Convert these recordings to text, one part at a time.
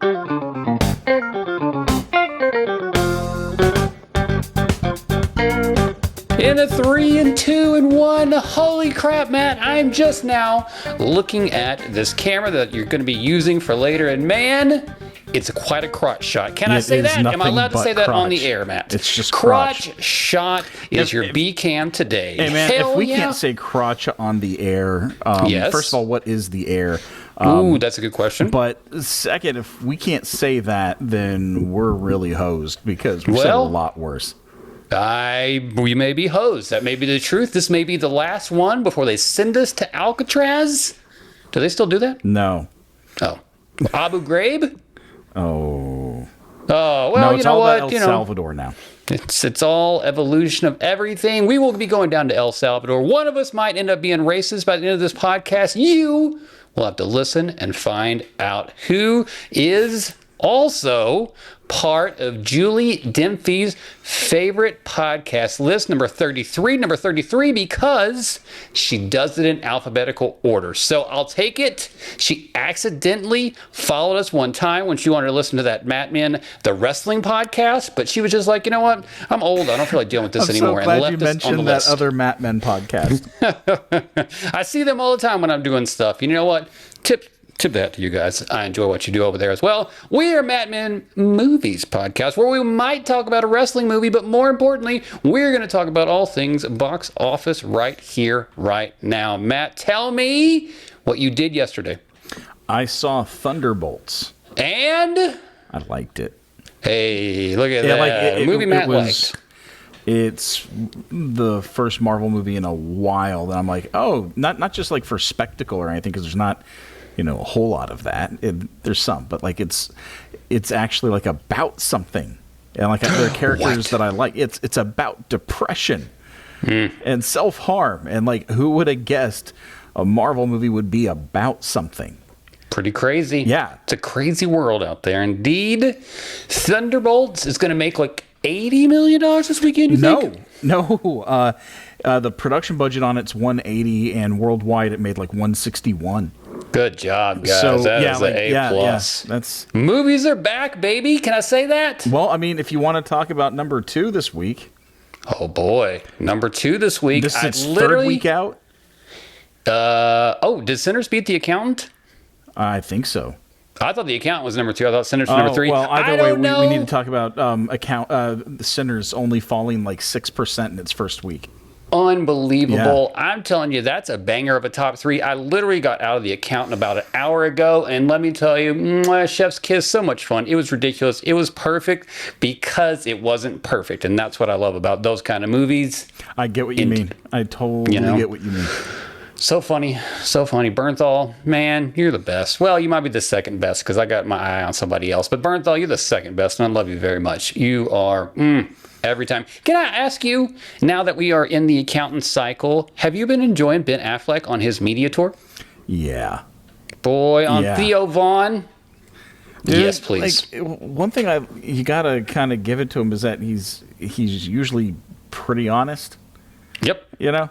In a 3 and 2 and 1, holy crap, Matt, I'm just now looking at this camera that you're going to be using for later, and man, it's quite a crotch shot. Can I say that? Am I allowed to say that on the air, Matt? It's just crotch. Shot is your B cam today. Hey, man, Hell if we yeah. can't say crotch on the air, Yes. first of all, what is the air? Ooh, that's a good question. But second, if we can't say that, then we're really hosed because we've said a lot worse. We may be hosed. That may be the truth. This may be the last one before they send us to Alcatraz. Do they still do that? No. Oh. Abu Ghraib? Oh. Oh, well, No, you it's know all what? about El Salvador now. It's all evolution of everything. We will be going down to El Salvador. One of us might end up being racist by the end of this podcast. You will have to listen and find out who is also part of Julie Dempsey's favorite podcast list, number 33, because she does it in alphabetical order. So I'll take it. She accidentally followed us one time when she wanted to listen to that Matt Men, the wrestling podcast, but she was just like, you know what? I'm old. I don't feel like dealing with this anymore. I'm so glad and you left us on the mentioned that list. other Matt Men podcast. I see them all the time when I'm doing stuff. You know what? Tip that to you guys. I enjoy what you do over there as well. We are Matt Men Movies Podcast, where we might talk about a wrestling movie, but more importantly, we're going to talk about all things box office right here, right now. Matt, tell me what you did yesterday. I saw Thunderbolts. And I liked it. hey, look at that. Movie Matt liked. It's the first Marvel movie in a while that I'm like, oh, not just like for spectacle or anything, because there's not, a whole lot of that. There's some, but like it's actually like about something, and like there are characters that I like. It's about depression and self-harm, and like who would have guessed a Marvel movie would be about something? Pretty crazy. Yeah. It's a crazy world out there. Indeed. Thunderbolts is going to make like $80 million this weekend, you think? No. The production budget on it's 180, and worldwide it made like 161. Good job, guys. So That yeah, is like, an A+. yeah, that's Movies are back, baby. Can I say that? well. I mean, if you want to talk about number 2 this week, Oh, boy. Number 2 this week. this is its third week out. Did Sinners beat The Accountant? I think so. I thought The Accountant was number 2. I thought Sinners was number 3. Well, I either way, don't know. we need to talk about the Sinners only falling like 6% in its first week. Unbelievable. I'm telling you, that's a banger of a top 3. I literally got out of The Accountant about an hour ago, and let me tell you, chef's kiss, so much fun. It was ridiculous. It was perfect because it wasn't perfect, and that's what I love about those kind of movies. I get what you mean. I totally get what you mean. So funny. Bernthal, man, you're the best. Well, you might be the second best because I got my eye on somebody else, but Bernthal, you're the second best, and I love you very much. You are... every time. Can I ask you, now that we are in the accountant cycle, have you been enjoying Ben Affleck on his media tour? Yeah. Boy, on Theo Vaughn? Dude, Yes, please. Like, one thing you gotta kind of give it to him is that he's usually pretty honest. Yep. Yeah,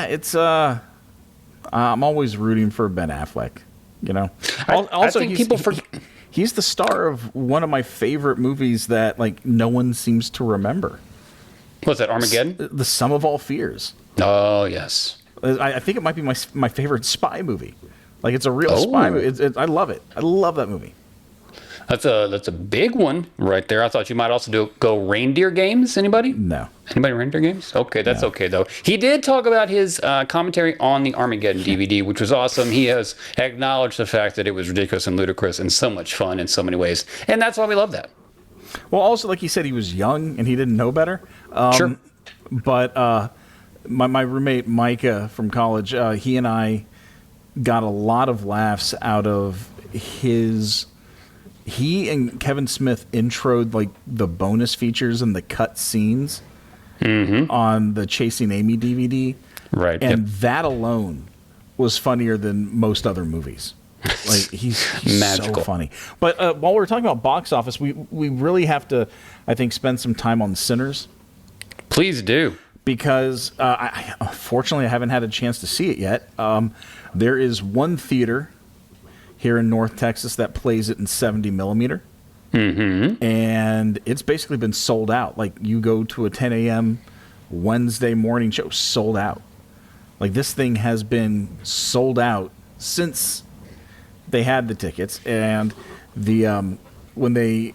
it's I'm always rooting for Ben Affleck. I think people forget. He's the star of one of my favorite movies that like no one seems to remember. What's that, Armageddon? The Sum of All Fears. Oh, yes. I think it might be my favorite spy movie. Like it's a real spy movie. I love it. I love that movie. That's a big one right there. I thought you might also go Reindeer Games. Anybody? No. Anybody Reindeer Games? Okay, that's okay though. He did talk about his commentary on the Armageddon DVD, which was awesome. He has acknowledged the fact that it was ridiculous and ludicrous and so much fun in so many ways, and that's why we love that. Well, also like he said, he was young and he didn't know better. Sure. But my roommate Micah from college, he and I got a lot of laughs out of his. He and Kevin Smith introed like the bonus features and the cut scenes on the Chasing Amy DVD. Right. And that alone was funnier than most other movies. Like he's magical. So funny. But while we're talking about box office, we really have to, I think, spend some time on Sinners. Please do. Because unfortunately I haven't had a chance to see it yet. There is one theater here in North Texas that plays it in 70 millimeter. Mm-hmm. And it's basically been sold out. Like, you go to a 10 a.m. Wednesday morning show, sold out. Like, this thing has been sold out since they had the tickets. And the when they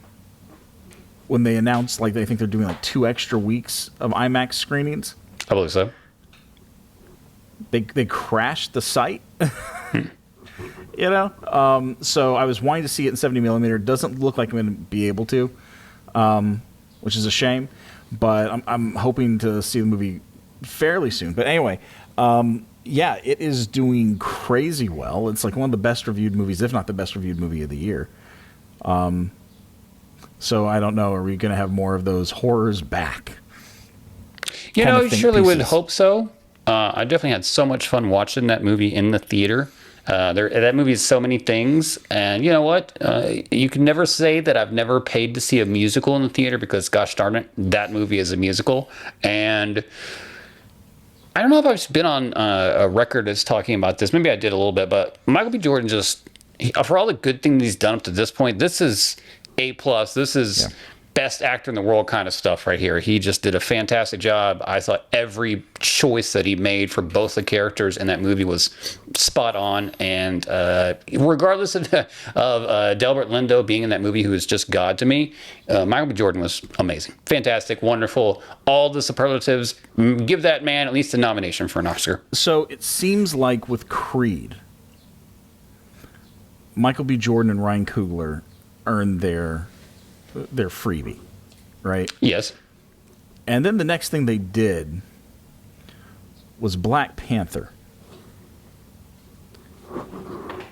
announced, like, they think they're doing like 2 extra weeks of IMAX screenings, I believe so. they crashed the site. You know, so I was wanting to see it in 70 millimeter. It doesn't look like I'm going to be able to, which is a shame. But I'm hoping to see the movie fairly soon. But anyway, yeah, it is doing crazy well. It's like one of the best reviewed movies, if not the best reviewed movie of the year. So I don't know. Are we going to have more of those horrors back? You know, I surely would hope so. I definitely had so much fun watching that movie in the theater. That movie is so many things, and you know what? You can never say that I've never paid to see a musical in the theater, because gosh darn it, that movie is a musical. And I don't know if I've been on a record as talking about this. Maybe I did a little bit, but Michael B. Jordan for all the good things he's done up to this point, this is A+. This is best actor in the world kind of stuff right here. He just did a fantastic job. I thought every choice that he made for both the characters in that movie was spot on. And regardless of Delbert Lindo being in that movie, who is just God to me, Michael B. Jordan was amazing. Fantastic, wonderful, all the superlatives. Give that man at least a nomination for an Oscar. So it seems like with Creed, Michael B. Jordan and Ryan Coogler earned their freebie, right? Yes. And then the next thing they did was Black Panther.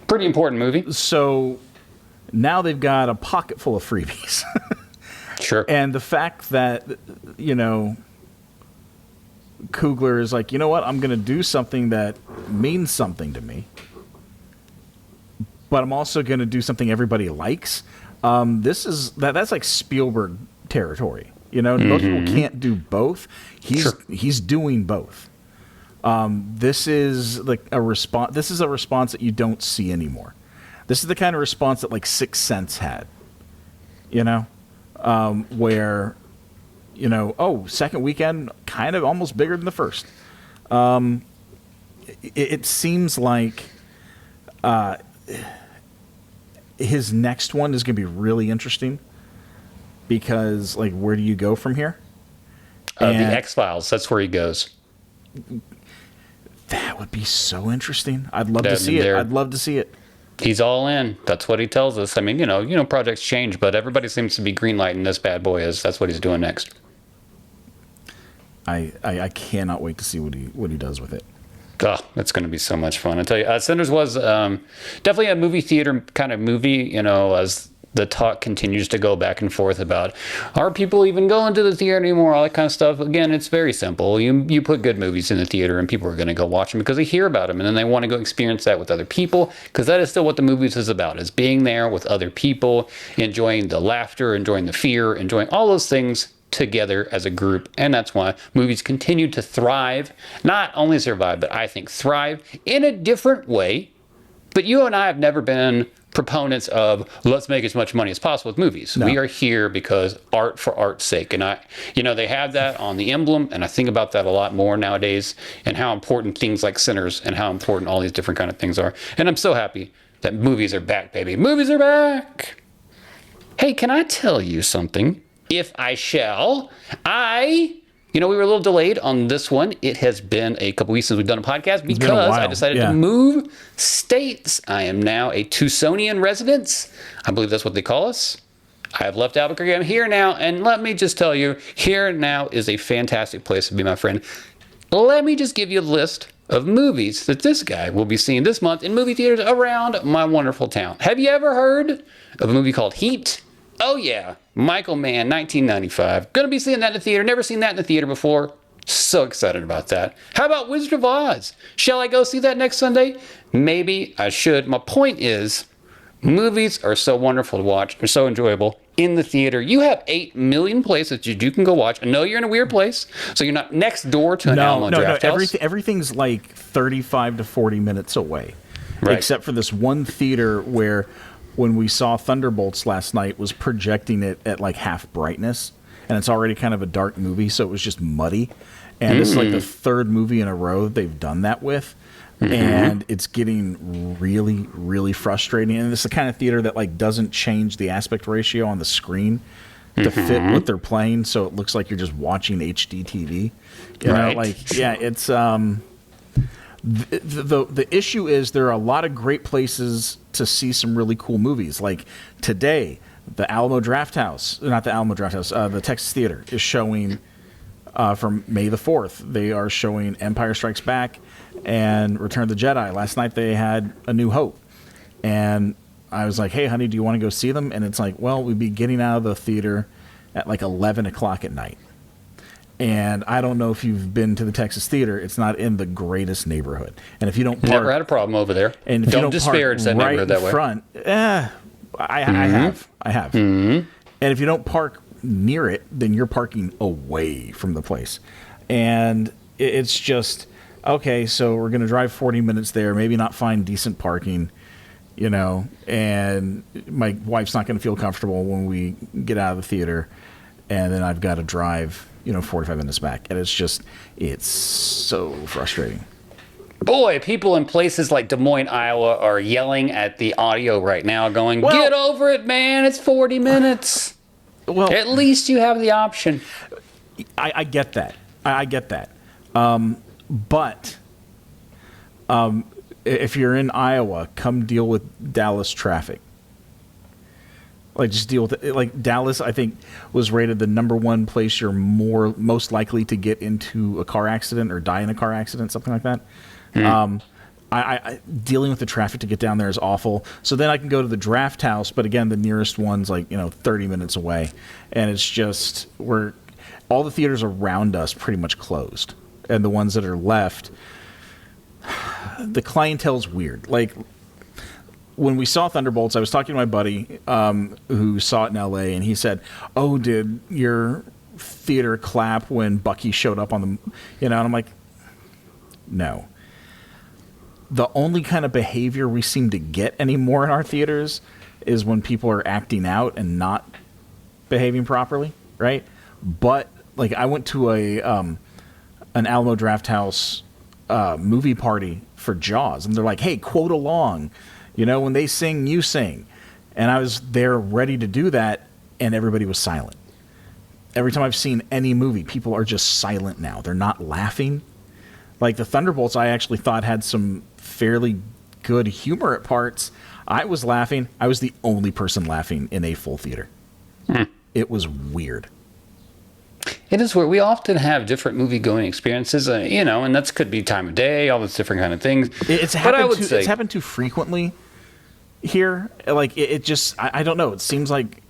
Pretty important movie. So now they've got a pocket full of freebies. Sure. And the fact that, you know, Coogler is like, you know what, I'm going to do something that means something to me, but I'm also going to do something everybody likes. That's like Spielberg territory. You know, most people can't do both. He's doing both. This is like a response. This is a response that you don't see anymore. This is the kind of response that like Sixth Sense had. You know, where, you know, second weekend kind of almost bigger than the first. It seems like his next one is going to be really interesting, because, like, where do you go from here? The X-Files, that's where he goes. That would be so interesting. I'd love to see it. I'd love to see it. He's all in. That's what he tells us. I mean, you know, projects change, but everybody seems to be greenlighting this bad boy as that's what he's doing next. I cannot wait to see what he does with it. Oh, it's going to be so much fun. I tell you, Sinners was definitely a movie theater kind of movie, you know, as the talk continues to go back and forth about, are people even going to the theater anymore, all that kind of stuff. Again, it's very simple. You put good movies in the theater and people are going to go watch them because they hear about them, and then they want to go experience that with other people, because that is still what the movies is about, is being there with other people, enjoying the laughter, enjoying the fear, enjoying all those things together as a group. And that's why movies continue to thrive, not only survive, but I think thrive in a different way. But you and I have never been proponents of let's make as much money as possible with movies. No. We are here because art for art's sake. And they have that on the emblem, and I think about that a lot more nowadays, and how important things like Sinners and how important all these different kind of things are. And I'm so happy that movies are back, baby. Movies are back. Hey, can I tell you something? If I shall, we were a little delayed on this one. It has been a couple weeks since we've done a podcast because I decided to move states. I am now a Tucsonian resident. I believe that's what they call us. I have left Albuquerque. I'm here now. And let me just tell you, here now is a fantastic place to be, my friend. Let me just give you a list of movies that this guy will be seeing this month in movie theaters around my wonderful town. Have you ever heard of a movie called Heat? Oh, yeah. Michael Mann, 1995. Gonna be seeing that in the theater. Never seen that in the theater before. So excited about that. How about Wizard of Oz? Shall I go see that next Sunday? Maybe I should. My point is, movies are so wonderful to watch. They're so enjoyable in the theater. You have 8 million places that you can go watch. I know you're in a weird place, so you're not next door to an Alamo Draft House. Everything's like 35 to 40 minutes away. Right. except for this one theater where when we saw Thunderbolts last night was projecting it at like half brightness, and it's already kind of a dark movie, so it was just muddy. And this is like the third movie in a row they've done that with. And it's getting really, really frustrating. And it's the kind of theater that like doesn't change the aspect ratio on the screen to fit what they're playing, so it looks like you're just watching HD TV. You know, like, yeah, it's the issue is there are a lot of great places to see some really cool movies. Like today, the Alamo Drafthouse, not the Alamo Drafthouse, the Texas Theater is showing from May the 4th. They are showing Empire Strikes Back and Return of the Jedi. Last night they had A New Hope. And I was like, hey, honey, do you want to go see them? And it's like, well, we'd be getting out of the theater at like 11 o'clock at night. And I don't know if you've been to the Texas Theater. It's not in the greatest neighborhood. And if you don't park... Never had a problem over there. And if don't you don't disparage park that neighborhood right that way. Front, I have. And if you don't park near it, then you're parking away from the place. And it's just, okay, so we're going to drive 40 minutes there, maybe not find decent parking, you know, and my wife's not going to feel comfortable when we get out of the theater, and then I've got to drive, 45 minutes back. And it's so frustrating. Boy, people in places like Des Moines, Iowa are yelling at the audio right now going, get over it, man. It's 40 minutes. Well, at least you have the option. I get that. I get that. But if you're in Iowa, come deal with Dallas traffic. Like, just deal with it. Like, Dallas, I think, was rated the number one place you're most likely to get into a car accident or die in a car accident, something like that. I dealing with the traffic to get down there is awful. So then I can go to the Draft House, but again, the nearest one's like 30 minutes away, and it's just all the theaters around us pretty much closed, and the ones that are left, the clientele's weird. Like when we saw Thunderbolts, I was talking to my buddy who saw it in L.A., and he said, "Oh, did your theater clap when Bucky showed up on the?" And I'm like, "No." The only kind of behavior we seem to get anymore in our theaters is when people are acting out and not behaving properly, right? But like I went to an Alamo Drafthouse movie party for Jaws, and they're like, "Hey, quote along, when they sing, you sing," and I was there ready to do that, and everybody was silent. Every time I've seen any movie, people are just silent now. They're not laughing. Like the Thunderbolts, I actually thought had some fairly good humor at parts. I was laughing. I was the only person laughing in a full theater. It was weird. It is weird. We often have different movie-going experiences, and that could be time of day, all those different kind of things. It's happened too frequently here. Like it just, I don't know. It seems like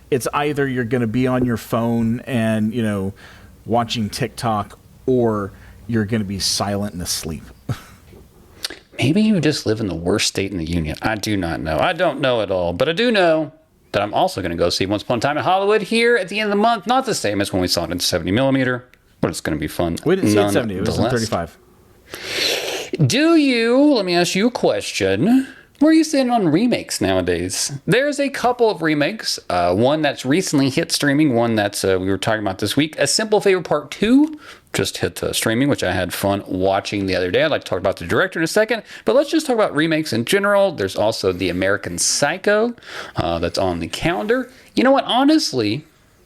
it's either you're going to be on your phone and watching TikTok, or you're going to be silent and asleep. Maybe you just live in the worst state in the union. I do not know. I don't know at all. But I do know that I'm also going to go see Once Upon a Time in Hollywood here at the end of the month. Not the same as when we saw it in 70 millimeter, but it's going to be fun. We didn't see it in 70. It was in 35. Let me ask you a question. Where are you standing on remakes nowadays? There's a couple of remakes. One that's recently hit streaming. One that's we were talking about this week. A Simple Favor Part 2 just hit streaming, which I had fun watching the other day. I'd like to talk about the director in a second. But let's just talk about remakes in general. There's also The American Psycho that's on the calendar. You know what? Honestly,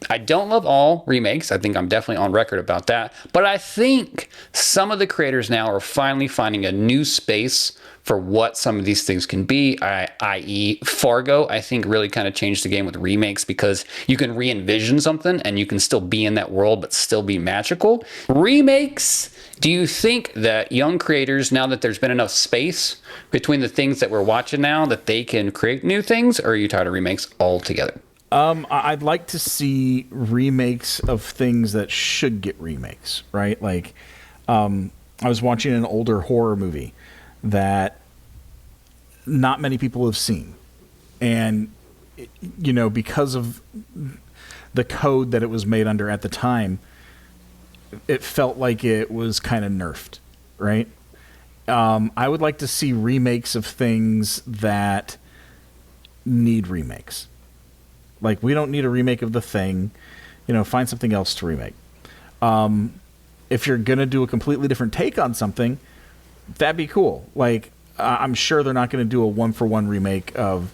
I don't love all remakes. I think I'm definitely on record about that. But I think some of the creators now are finally finding a new space for what some of these things can be, i.e. Fargo, I think really kind of changed the game with remakes because you can re-envision something and you can still be in that world but still be magical. Remakes, do you think that young creators, now that there's been enough space between the things that we're watching now, that they can create new things, or are you tired of remakes altogether? I'd like to see remakes of things that should get remakes, right? Like, I was watching an older horror movie that not many people have seen. And, because of the code that it was made under at the time, it felt like it was kind of nerfed, right? I would like to see remakes of things that need remakes. Like, we don't need a remake of The Thing. Find something else to remake. If you're going to do a completely different take on something, that'd be cool. Like, I'm sure they're not going to do a one-for-one remake of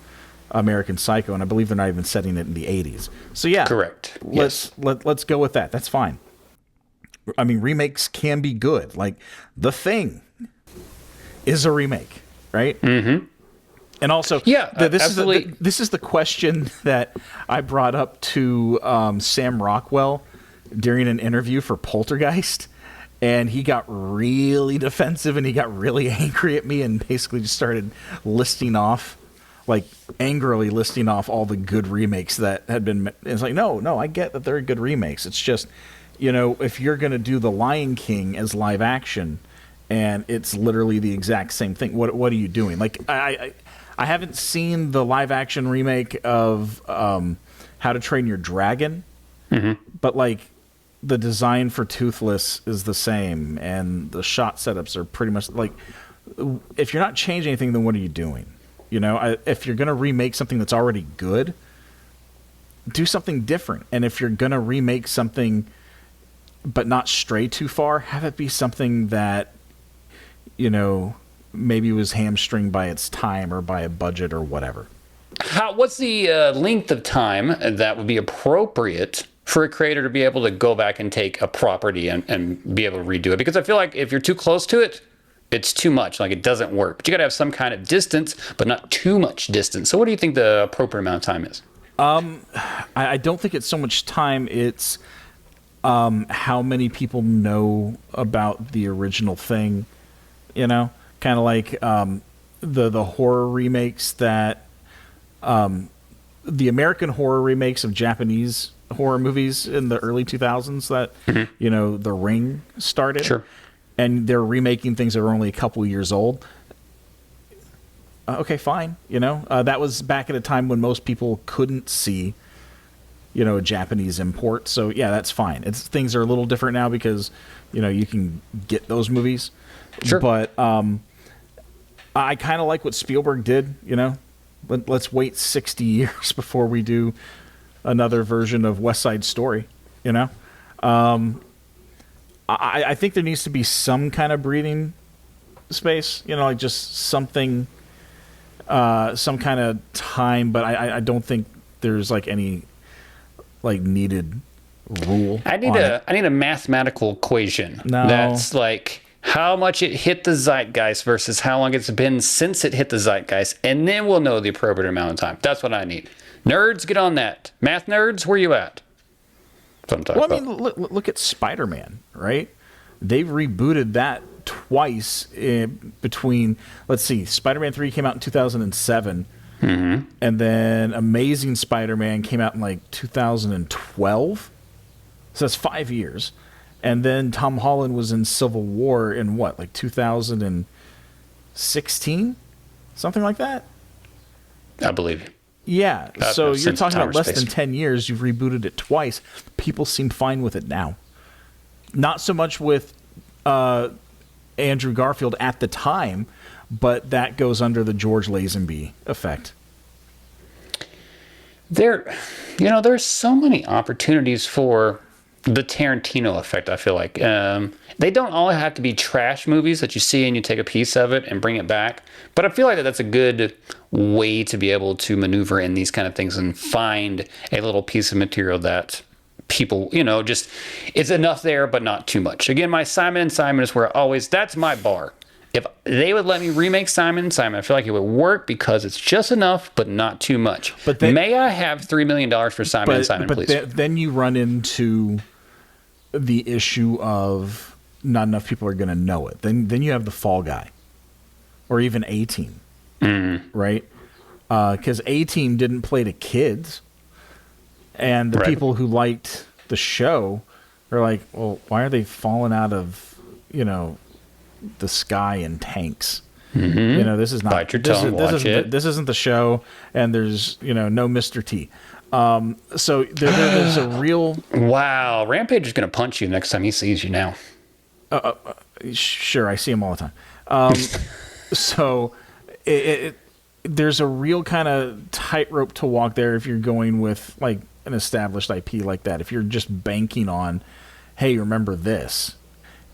American Psycho, and I believe they're not even setting it in the 80s. So, yeah. Correct. Let's go with that. That's fine. I mean, remakes can be good. Like, The Thing is a remake, right? Mm-hmm. And also, absolutely. This is the question that I brought up to Sam Rockwell during an interview for Poltergeist, and he got really defensive and he got really angry at me and basically just started angrily listing off all the good remakes that had been. It's like, no, I get that they're good remakes. It's just, if you're going to do The Lion King as live action, and it's literally the exact same thing, what are you doing? Like, I haven't seen the live action remake of How to Train Your Dragon, but like, the design for Toothless is the same, and the shot setups are pretty much like. If you're not changing anything, then what are you doing? If you're going to remake something that's already good, do something different. And if you're going to remake something but not stray too far, have it be something that, maybe was hamstringed by its time or by a budget or whatever. What's the length of time that would be appropriate for a creator to be able to go back and take a property and be able to redo it? Because I feel like if you're too close to it, it's too much. Like, it doesn't work. But you got to have some kind of distance, but not too much distance. So what do you think the appropriate amount of time is? I don't think it's so much time. It's how many people know about the original thing. Kind of like the horror remakes that the American horror remakes of Japanese horror movies in the early 2000s that The Ring started. Sure. And they're remaking things that are only a couple years old. Okay, fine. That was back at a time when most people couldn't see, a Japanese import. So yeah, that's fine. Things are a little different now because, you can get those movies. Sure. But I kind of like what Spielberg did. Let's wait 60 years before we do another version of West Side Story. I think there needs to be some kind of breathing space, like just something, some kind of time. But I don't think there's like any like needed rule. I need a mathematical equation. No. That's like how much it hit the zeitgeist versus how long it's been since it hit the zeitgeist, and then we'll know the appropriate amount of time. That's what I need. Nerds, get on that. Math nerds, where you at? That's what I'm talking about. I mean, look at Spider-Man, right? They've rebooted that twice between, let's see, Spider-Man 3 came out in 2007, and then Amazing Spider-Man came out in like 2012. So that's 5 years. And then Tom Holland was in Civil War in what, like 2016? Something like that? I believe you. Yeah, so you're talking about less space. than 10 years. You've rebooted it twice. People seem fine with it now. Not so much with Andrew Garfield at the time, but that goes under the George Lazenby effect. There's so many opportunities for the Tarantino effect, I feel like. They don't all have to be trash movies that you see and you take a piece of it and bring it back. But I feel like that's a good way to be able to maneuver in these kind of things and find a little piece of material that people, just it's enough there, but not too much. Again, my Simon & Simon is where that's my bar. If they would let me remake Simon & Simon, I feel like it would work because it's just enough, but not too much. But then, may I have $3 million for Simon & Simon, please? Then you run into the issue of not enough people are going to know it. Then you have the Fall Guy, or even A-Team, right? Because A-Team didn't play to kids, and the people who liked the show are like, well, why are they falling out of the sky in tanks? This is not. Bite your tongue. This isn't the show, and there's no Mr. T. So there's a real. Wow, Rampage is going to punch you next time he sees you now. Sure, I see him all the time. So there's a real kind of tightrope to walk there if you're going with like an established IP like that. If you're just banking on, hey, remember this,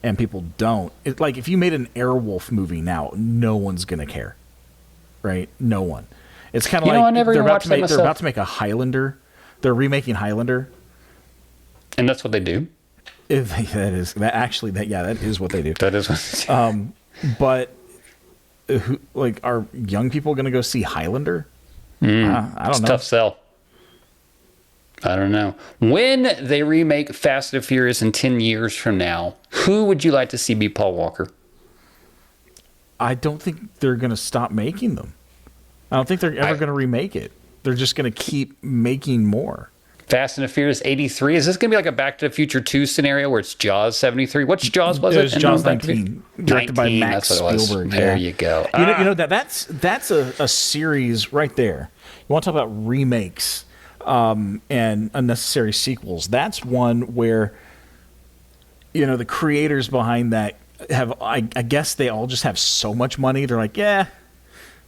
and people don't. Like if you made an Airwolf movie now, no one's gonna care, right? No one. It's kind of like I never they're even watched that they're myself. about to make a Highlander. They're remaking Highlander. And that's what they do. That is what they do. That is what they do. But are young people going to go see Highlander? I don't It's know. tough sell. I don't know. When they remake Fast and Furious in 10 years from now, who would you like to see be Paul Walker? I don't think they're going to stop making them. I don't think they're ever going to remake it. They're just going to keep making more. Fast and the Furious 83. Is this going to be like a Back to the Future 2 scenario where it's Jaws 73? Which Jaws was it? It was Jaws 19, directed by Max that's what it was. Spielberg. There yeah. you go. You know that's a series right there. You want to talk about remakes and unnecessary sequels? That's one where the creators behind that have I guess they all just have so much money. They're like, yeah,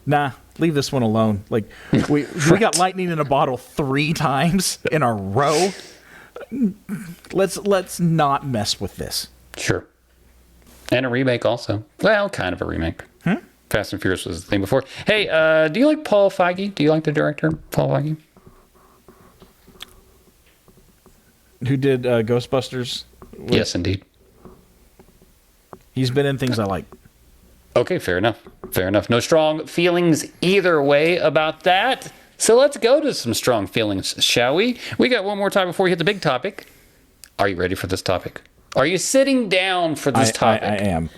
nah, leave this one alone. Like we got lightning in a bottle 3 times in a row. Let's not mess with this. Sure. And a remake also. Well, kind of a remake. Fast and Furious was the thing before. Hey, do you like Paul Feige? Do you like the director, Paul Feige? Who did Ghostbusters? Yes, indeed. He's been in things I like. Okay, fair enough. Fair enough. No strong feelings either way about that. So let's go to some strong feelings, shall we? We got one more time before we hit the big topic. Are you ready for this topic? Are you sitting down for this topic? I am.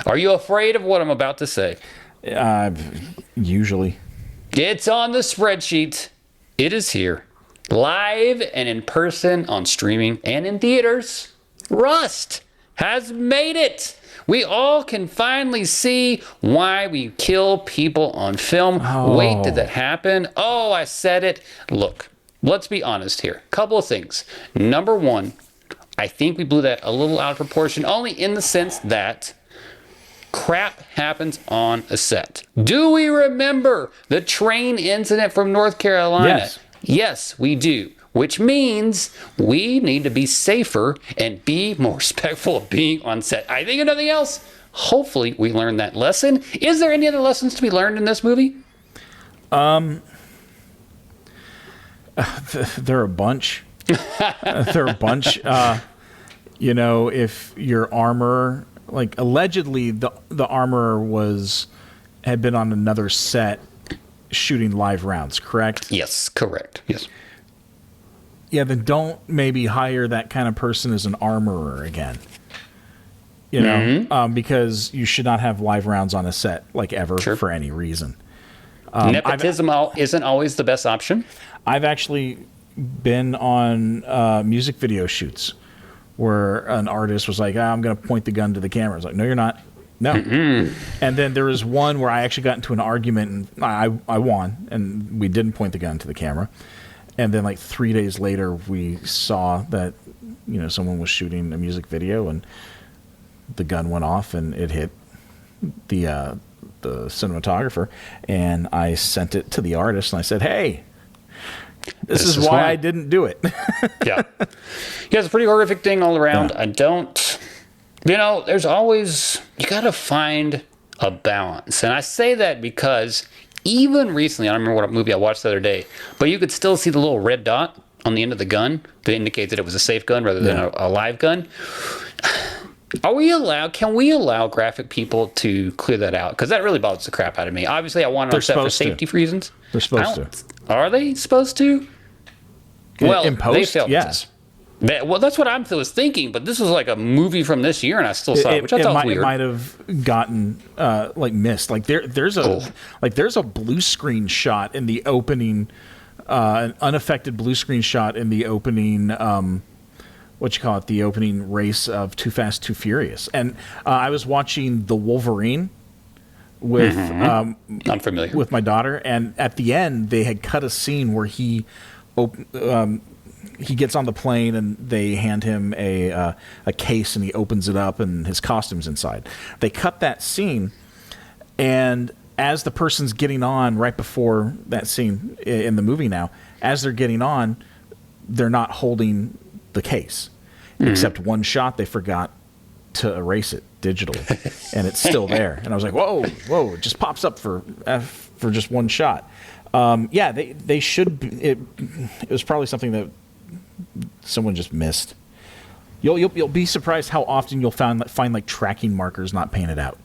Are you afraid of what I'm about to say? Usually. It's on the spreadsheet. It is here. Live and in person on streaming and in theaters. Rust has made it. We all can finally see why we kill people on film. Oh. Wait, did that happen? Oh, I said it. Look, let's be honest here. Couple of things. Number one, I think we blew that a little out of proportion, only in the sense that crap happens on a set. Do we remember the train incident from North Carolina? Yes. Yes, we do. Which means we need to be safer and be more respectful of being on set. I think if nothing else, hopefully we learned that lesson. Is there any other lessons to be learned in this movie? There are a bunch. There are a bunch. If your armor, like allegedly the armorer had been on another set shooting live rounds, correct? Yes, correct. Yes. Yeah, then don't maybe hire that kind of person as an armorer again. Because you should not have live rounds on a set, like ever, for any reason. Nepotism isn't always the best option. I've actually been on music video shoots where an artist was like, I'm going to point the gun to the camera. I was like, no, you're not. No. And then there was one where I actually got into an argument, and I won, and we didn't point the gun to the camera. And then, like 3 days later, we saw that someone was shooting a music video, and the gun went off, and it hit the cinematographer. And I sent it to the artist, and I said, "Hey, this is why I didn't do it." Yeah, it's a pretty horrific thing all around. Yeah. I don't. There's always you got to find a balance, and I say that because. Even recently, I don't remember what movie I watched the other day, but you could still see the little red dot on the end of the gun to indicate that it was a safe gun rather than a live gun. Can we allow graphic people to clear that out? Because that really bothers the crap out of me. Obviously, I want it on set for safety reasons. They're supposed to. Are they supposed to? Well, in post, they failed. yes. Well, that's what I was thinking, but this was like a movie from this year, and I still saw it, which I thought was weird. It might have gotten missed. Like there's a blue screen shot in the opening, an unaffected blue screen shot in the opening. The opening race of Too Fast, Too Furious, and I was watching The Wolverine with I'm familiar with my daughter, and at the end they had cut a scene where he gets on the plane and they hand him a case and he opens it up and his costume's inside. They cut that scene And as the person's getting on right before that scene in the movie now, as they're getting on, they're not holding the case. Except one shot, they forgot to erase it digitally, and it's still there. And I was like, whoa, it just pops up for just one shot. Yeah, they should. It was probably something that someone just missed. You'll be surprised how often you'll find like tracking markers not painted out.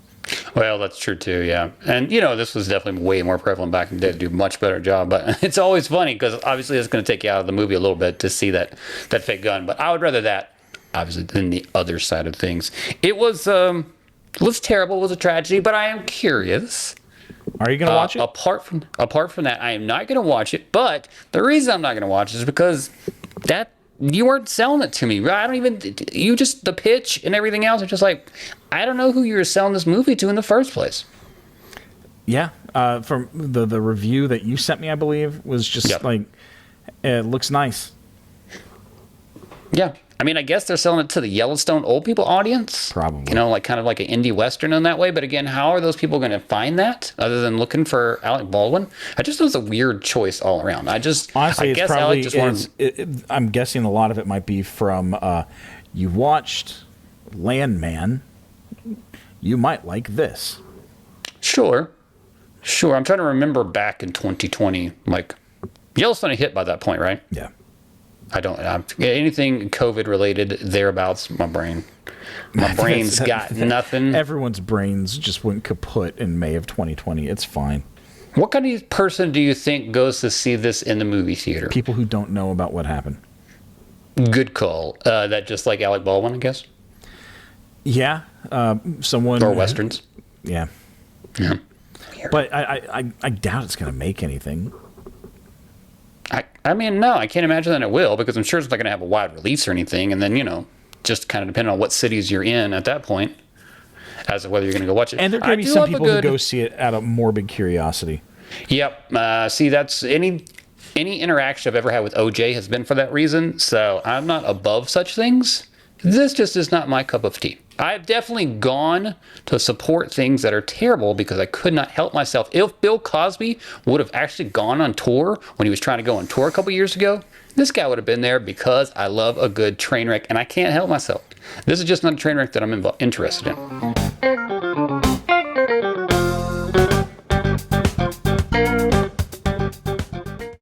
Well, that's true too, yeah. And this was definitely way more prevalent back in the day to do a much better job. But it's always funny because obviously it's going to take you out of the movie a little bit to see that fake gun. But I would rather that, obviously, than the other side of things. It was terrible. It was a tragedy. But I am curious. Are you going to watch it? Apart from that, I am not going to watch it. But the reason I'm not going to watch it is because you weren't selling it to me. I don't even, the pitch and everything else are just like, I don't know who you were selling this movie to in the first place. Yeah. From the review that you sent me, I believe, was just like, it looks nice. Yeah. I mean, I guess they're selling it to the Yellowstone old people audience. Probably. Kind of like an indie Western in that way. But again, how are those people going to find that other than looking for Alec Baldwin? I just thought it was a weird choice all around. Honestly, I guess probably Alec just wanted... I'm guessing a lot of it might be from, you watched Landman, you might like this. Sure. I'm trying to remember back in 2020, like, Yellowstone had hit by that point, right? Yeah. Anything COVID related thereabouts, my brain's got nothing. Everyone's brains just went kaput in May of 2020. It's fine. What kind of person do you think goes to see this in the movie theater? People who don't know about what happened. Good call. That just like Alec Baldwin, I guess? Yeah. Someone. Or Westerns. Yeah. Yeah. But I doubt it's going to make anything. I mean, no, I can't imagine that it will, because I'm sure it's not going to have a wide release or anything. And then, just kind of depending on what cities you're in at that point, as to whether you're going to go watch it. And there are going to be some people who go see it out of morbid curiosity. Yep. See, that's any interaction I've ever had with OJ has been for that reason. So I'm not above such things. This just is not my cup of tea. I've definitely gone to support things that are terrible because I could not help myself. If Bill Cosby would have actually gone on tour when he was trying to go on tour a couple years ago, this guy would have been there because I love a good train wreck and I can't help myself. This is just not a train wreck that I'm interested in.